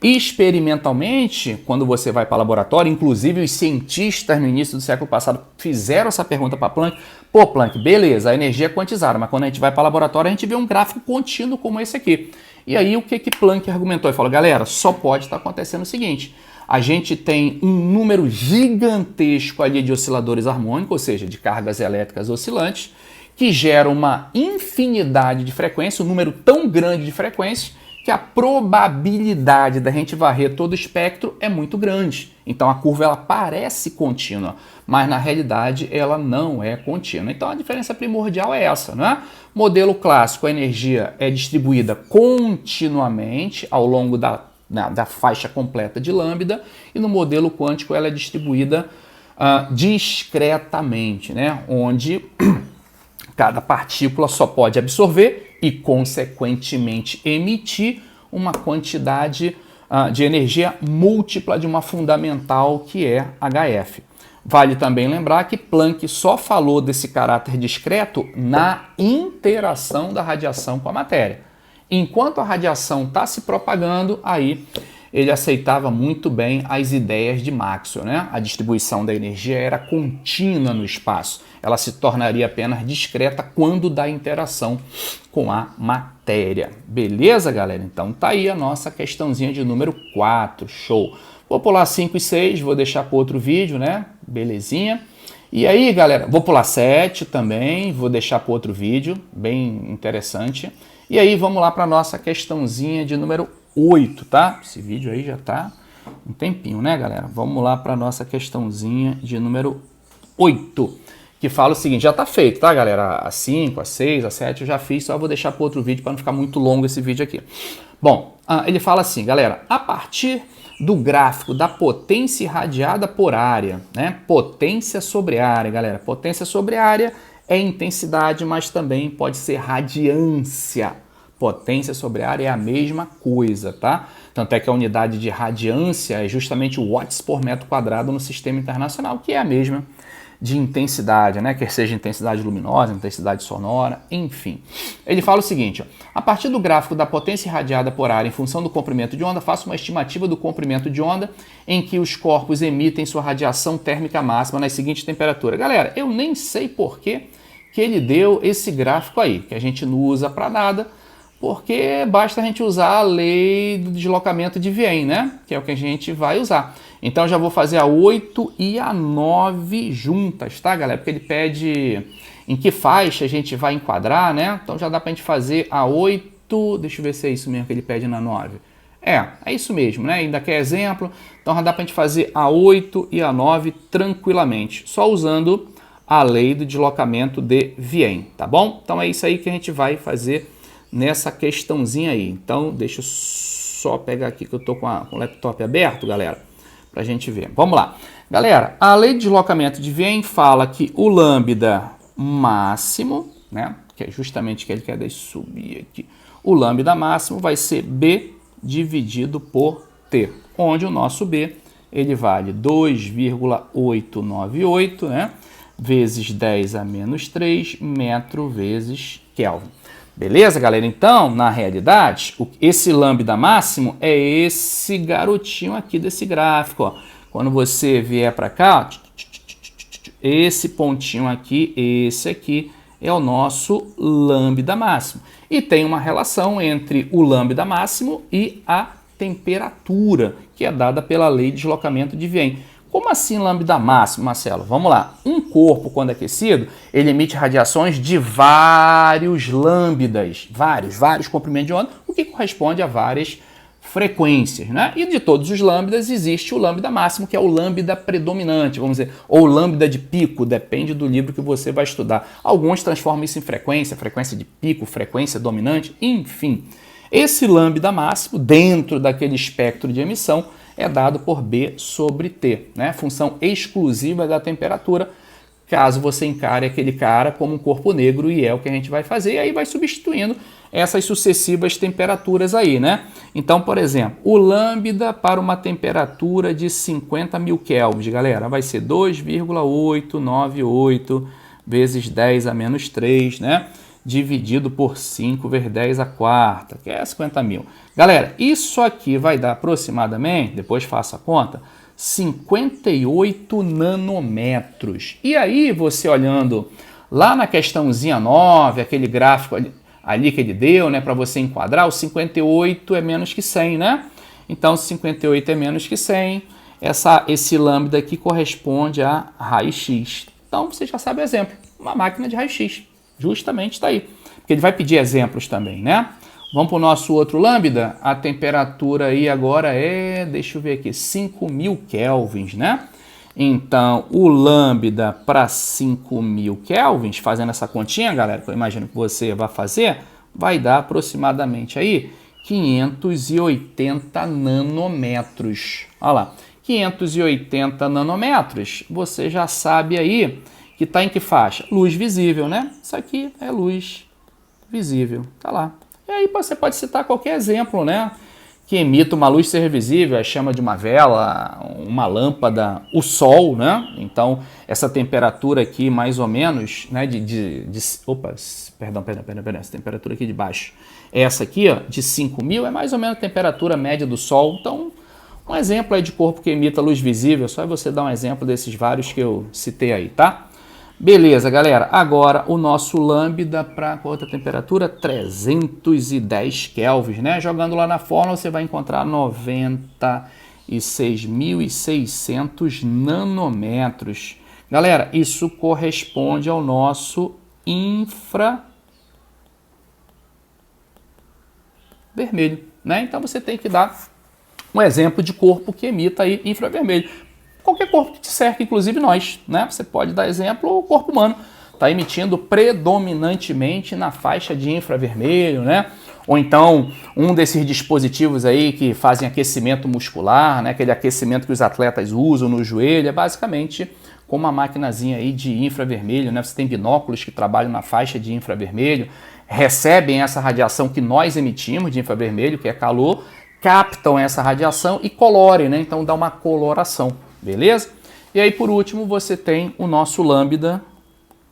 Experimentalmente, quando você vai para o laboratório, inclusive os cientistas no início do século passado fizeram essa pergunta para Planck. Pô, Planck, beleza, a energia é quantizada, mas quando a gente vai para o laboratório, a gente vê um gráfico contínuo como esse aqui. E aí o que Planck argumentou? Ele falou, galera, só pode estar acontecendo o seguinte: a gente tem um número gigantesco ali de osciladores harmônicos, ou seja, de cargas elétricas oscilantes, que geram uma infinidade de frequências, um número tão grande de frequências, que a probabilidade da gente varrer todo o espectro é muito grande. Então a curva ela parece contínua, mas na realidade ela não é contínua. Então a diferença primordial é essa, não é? Modelo clássico, a energia é distribuída continuamente ao longo da faixa completa de lambda, e no modelo quântico ela é distribuída discretamente, né? Onde cada partícula só pode absorver e, consequentemente, emitir uma quantidade de energia múltipla de uma fundamental que é HF. Vale também lembrar que Planck só falou desse caráter discreto na interação da radiação com a matéria. Enquanto a radiação está se propagando, aí ele aceitava muito bem as ideias de Maxwell, né? A distribuição da energia era contínua no espaço. Ela se tornaria apenas discreta quando da interação com a matéria. Beleza, galera? Então tá aí a nossa questãozinha de número 4. Show! Vou pular 5 e 6, vou deixar para outro vídeo, né? Belezinha. E aí, galera, vou pular 7 também, vou deixar para outro vídeo, bem interessante. E aí, vamos lá para a nossa questãozinha de número 8, tá? Esse vídeo aí já tá um tempinho, né, galera? Vamos lá para a nossa questãozinha de número 8, que fala o seguinte, já tá feito, tá, galera? A 5, a 6, a 7 eu já fiz, só vou deixar para outro vídeo para não ficar muito longo esse vídeo aqui. Bom, ele fala assim, galera, a partir do gráfico da potência irradiada por área, né? Potência sobre área, galera. Potência sobre área é intensidade, mas também pode ser radiância. Potência sobre área é a mesma coisa, tá? Tanto é que a unidade de radiância é justamente o watts por metro quadrado no sistema internacional, que é a mesma de intensidade, né? Quer seja intensidade luminosa, intensidade sonora, enfim. Ele fala o seguinte, ó, a partir do gráfico da potência irradiada por área em função do comprimento de onda, faça uma estimativa do comprimento de onda em que os corpos emitem sua radiação térmica máxima nas seguintes temperaturas. Galera, eu nem sei por que ele deu esse gráfico aí, que a gente não usa para nada, porque basta a gente usar a lei do deslocamento de Wien, né? Que é o que a gente vai usar. Então já vou fazer a 8 e a 9 juntas, tá, galera? Porque ele pede em que faixa a gente vai enquadrar, né? Então já dá pra gente fazer a 8, deixa eu ver se é isso mesmo que ele pede na 9. É isso mesmo, né? Ainda quer exemplo? Então já dá para a gente fazer a 8 e a 9 tranquilamente, só usando a lei do deslocamento de Wien, tá bom? Então é isso aí que a gente vai fazer nessa questãozinha aí. Então deixa eu só pegar aqui que eu tô com o laptop aberto, galera, pra gente ver. Vamos lá. Galera, a lei de deslocamento de Wien fala que o lambda máximo, né, que é justamente que ele quer subir aqui, o lambda máximo vai ser B dividido por T, onde o nosso B ele vale 2,898, né, vezes 10 a menos 3 metro vezes Kelvin. Beleza, galera? Então, na realidade, esse lambda máximo é esse garotinho aqui desse gráfico, ó. Quando você vier para cá, ó, esse pontinho aqui, esse aqui é o nosso lambda máximo. E tem uma relação entre o lambda máximo e a temperatura, que é dada pela lei de deslocamento de Wien. Como assim lambda máximo, Marcelo? Vamos lá. Um corpo, quando aquecido, ele emite radiações de vários lambdas, vários comprimentos de onda, o que corresponde a várias frequências, né? E de todos os lambdas existe o lambda máximo, que é o lambda predominante, vamos dizer, ou lambda de pico, depende do livro que você vai estudar. Alguns transformam isso em frequência de pico, frequência dominante, enfim. Esse lambda máximo, dentro daquele espectro de emissão, é dado por B sobre T, né? Função exclusiva da temperatura, caso você encare aquele cara como um corpo negro, e é o que a gente vai fazer, e aí vai substituindo essas sucessivas temperaturas aí, né? Então, por exemplo, o lambda para uma temperatura de 50.000 kelvins, galera, vai ser 2,898 vezes 10 a menos 3, né? Dividido por 5 vezes 10 a quarta, que é 50.000. Galera, isso aqui vai dar aproximadamente, depois faça a conta, 58 nanômetros. E aí, você olhando lá na questãozinha 9, aquele gráfico ali que ele deu, né, para você enquadrar, o 58 é menos que 100, né? Então, 58 é menos que 100, esse lambda aqui corresponde a raio-x. Então, você já sabe o exemplo, uma máquina de raio-x. Justamente está aí, porque ele vai pedir exemplos também, né? Vamos para o nosso outro lambda, a temperatura aí agora é, deixa eu ver aqui, 5.000 kelvins, né? Então, o lambda para 5.000 kelvins, fazendo essa continha, galera, que eu imagino que você vai fazer, vai dar aproximadamente aí 580 nanômetros. Olha lá, 580 nanômetros, você já sabe aí que está em que faixa? Luz visível, né? Isso aqui é luz visível, tá lá. E aí você pode citar qualquer exemplo, né? Que emita uma luz ser visível, a chama de uma vela, uma lâmpada, o sol, né? Então, essa temperatura aqui, mais ou menos, né? Essa temperatura aqui de baixo. Essa aqui, ó, de 5.000, é mais ou menos a temperatura média do sol. Então, um exemplo aí de corpo que emita luz visível, só você dar um exemplo desses vários que eu citei aí, tá? Beleza, galera. Agora o nosso lambda para outra temperatura, 310 kelvins, né? Jogando lá na fórmula, você vai encontrar 96.600 nanômetros. Galera, isso corresponde ao nosso infravermelho, né? Então você tem que dar um exemplo de corpo que emita aí infravermelho. Qualquer corpo que te cerca, inclusive nós, né? Você pode dar exemplo, o corpo humano está emitindo predominantemente na faixa de infravermelho, né? Ou então um desses dispositivos aí que fazem aquecimento muscular, né? Aquele aquecimento que os atletas usam no joelho, é basicamente com uma maquinazinha aí de infravermelho, né? Você tem binóculos que trabalham na faixa de infravermelho, recebem essa radiação que nós emitimos de infravermelho, que é calor, captam essa radiação e colorem, né? Então dá uma coloração. Beleza? E aí, por último, você tem o nosso lambda.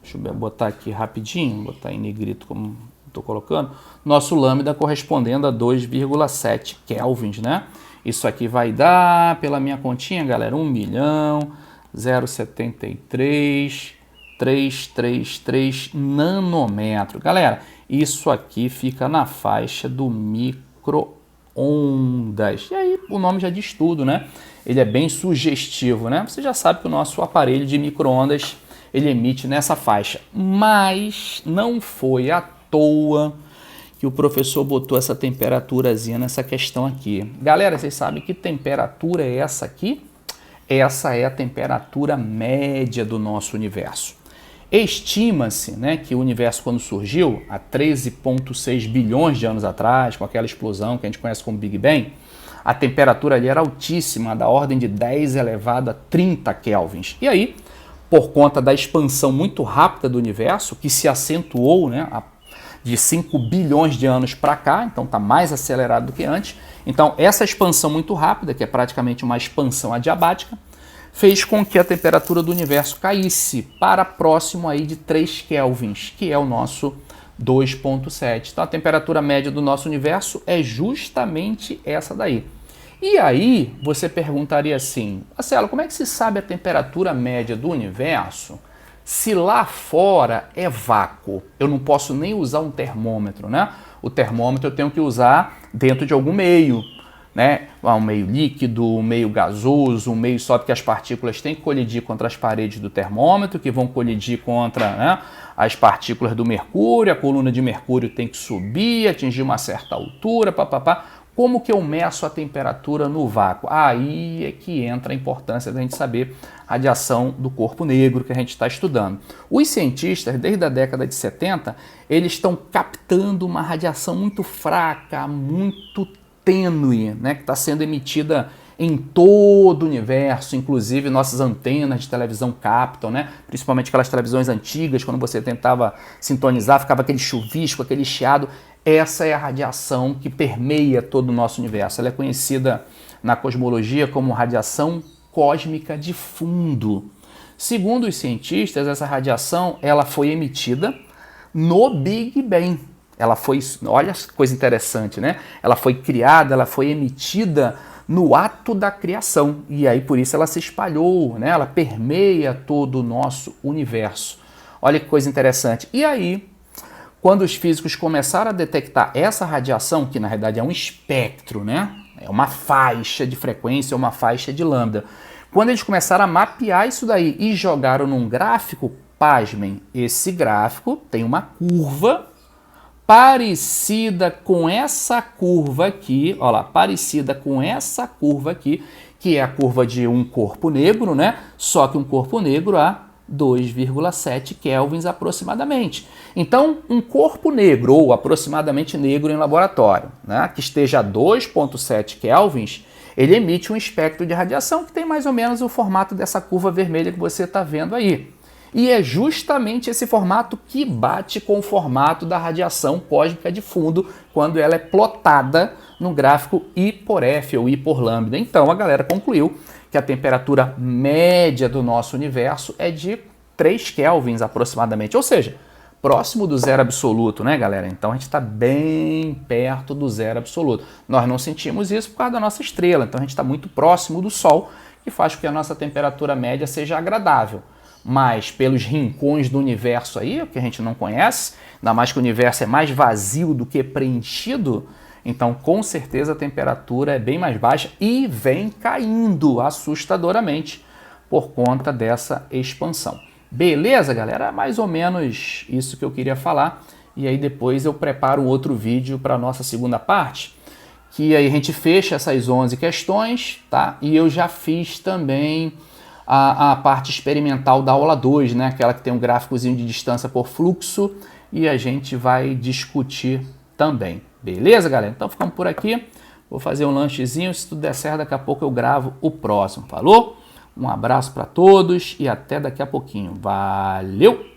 Deixa eu botar aqui rapidinho, botar em negrito como estou colocando. Nosso lambda correspondendo a 2,7 kelvins, né? Isso aqui vai dar, pela minha continha, galera, 1.073.333 nanômetros. Galera, isso aqui fica na faixa do micro-ondas. E aí, o nome já diz tudo, né? Ele é bem sugestivo, né? Você já sabe que o nosso aparelho de micro-ondas, ele emite nessa faixa. Mas não foi à toa que o professor botou essa temperaturazinha nessa questão aqui. Galera, vocês sabem que temperatura é essa aqui? Essa é a temperatura média do nosso universo. Estima-se, né, que o universo, quando surgiu, há 13,6 bilhões de anos atrás, com aquela explosão que a gente conhece como Big Bang, a temperatura ali era altíssima, da ordem de 10 elevado a 30 kelvins. E aí, por conta da expansão muito rápida do universo, que se acentuou, né, de 5 bilhões de anos para cá, então está mais acelerado do que antes. Então, essa expansão muito rápida, que é praticamente uma expansão adiabática, fez com que a temperatura do universo caísse para próximo aí de 3 kelvins, que é o nosso 2,7. Então, a temperatura média do nosso universo é justamente essa daí. E aí, você perguntaria assim, Marcelo, como é que se sabe a temperatura média do universo se lá fora é vácuo? Eu não posso nem usar um termômetro, né? O termômetro eu tenho que usar dentro de algum meio, né? Um meio líquido, um meio gasoso, um meio só que as partículas têm que colidir contra as paredes do termômetro, que vão colidir contra, né, as partículas do mercúrio, a coluna de mercúrio tem que subir, atingir uma certa altura, papapá. Como que eu meço a temperatura no vácuo? Aí é que entra a importância da gente saber a radiação do corpo negro que a gente está estudando. Os cientistas, desde a década de 70, eles estão captando uma radiação muito fraca, muito tênue, né, que está sendo emitida em todo o universo, inclusive nossas antenas de televisão captam, né, principalmente aquelas televisões antigas, quando você tentava sintonizar, ficava aquele chuvisco, aquele chiado. Essa é a radiação que permeia todo o nosso universo. Ela é conhecida na cosmologia como radiação cósmica de fundo. Segundo os cientistas, essa radiação ela foi emitida no Big Bang. Ela foi, olha que coisa interessante, né? Ela foi criada, ela foi emitida no ato da criação. E aí por isso ela se espalhou, né? Ela permeia todo o nosso universo. Olha que coisa interessante. E aí, quando os físicos começaram a detectar essa radiação, que na realidade é um espectro, né? É uma faixa de frequência, uma faixa de lambda. Quando eles começaram a mapear isso daí e jogaram num gráfico, pasmem, esse gráfico tem uma curva parecida com essa curva aqui, olha lá, parecida com essa curva aqui, que é a curva de um corpo negro, né? Só que um corpo negro a 2,7 kelvins aproximadamente. Então, um corpo negro, ou aproximadamente negro em laboratório, né, que esteja a 2,7 kelvins, ele emite um espectro de radiação que tem mais ou menos o formato dessa curva vermelha que você está vendo aí. E é justamente esse formato que bate com o formato da radiação cósmica de fundo quando ela é plotada no gráfico I por F ou I por lambda. Então a galera concluiu que a temperatura média do nosso universo é de 3 kelvins aproximadamente, ou seja, próximo do zero absoluto, né, galera? Então a gente está bem perto do zero absoluto. Nós não sentimos isso por causa da nossa estrela, então a gente está muito próximo do Sol, que faz com que a nossa temperatura média seja agradável. Mas pelos rincões do universo aí, que a gente não conhece, ainda mais que o universo é mais vazio do que preenchido, então com certeza a temperatura é bem mais baixa e vem caindo assustadoramente por conta dessa expansão. Beleza, galera? Mais ou menos isso que eu queria falar. E aí depois eu preparo um outro vídeo para a nossa segunda parte, que aí a gente fecha essas 11 questões, tá? E eu já fiz também a parte experimental da aula 2, né? Aquela que tem um gráficozinho de distância por fluxo, e a gente vai discutir também. Beleza, galera? Então ficamos por aqui. Vou fazer um lanchezinho, se tudo der certo, daqui a pouco eu gravo o próximo. Falou? Um abraço para todos e até daqui a pouquinho. Valeu!